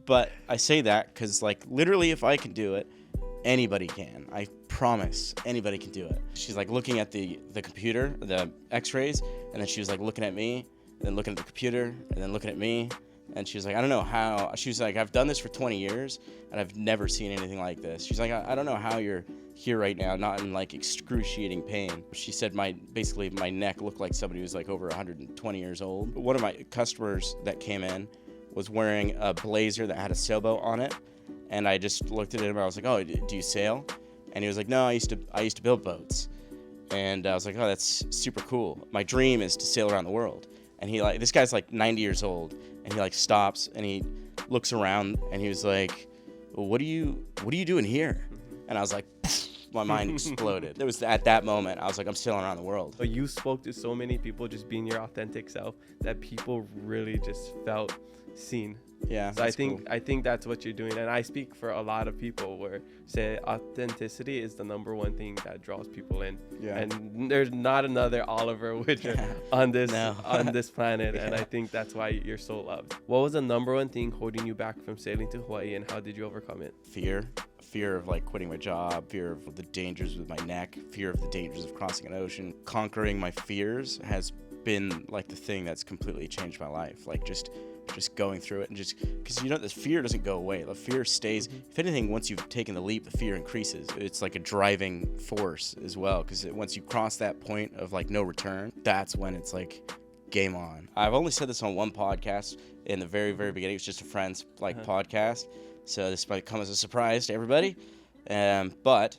But I say that because, like, literally, if I can do it, anybody can. I promise anybody can do it. She's like looking at the computer, the x-rays, and then she was like looking at me, and then looking at the computer, and then looking at me. And she was like, I don't know how. She was like, I've done this for 20 years, and I've never seen anything like this. She's like, I don't know how you're here right now, not in like excruciating pain. She said basically my neck looked like somebody who was like over 120 years old. One of my customers that came in was wearing a blazer that had a sailboat on it. And I just looked at him and I was like, oh, do you sail? And he was like, no, I used to build boats. And I was like, oh, that's super cool. My dream is to sail around the world. And this guy's like 90 years old, and he like stops and he looks around and he was like, well, what are you doing here? And I was like, my mind exploded. It was at that moment I was like, I'm sailing around the world. But you spoke to so many people just being your authentic self that people really just felt seen. Yeah. So I think that's what you're doing, and I speak for a lot of people where say authenticity is the number one thing that draws people in. Yeah. And there's not another Oliver Widger on this planet, and I think that's why you're so loved. What was the number one thing holding you back from sailing to Hawaii, and how did you overcome it? Fear of like quitting my job, fear of the dangers with my neck, fear of the dangers of crossing an ocean. Conquering my fears has been like the thing that's completely changed my life. Like just going through it, and just because the fear doesn't go away. The fear stays. If anything, once you've taken the leap, the fear increases. It's like a driving force as well, because once you cross that point of like no return, that's when it's like game on. I've only said this on one podcast in the very, very beginning. It's just a friend's podcast, so this might come as a surprise to everybody. But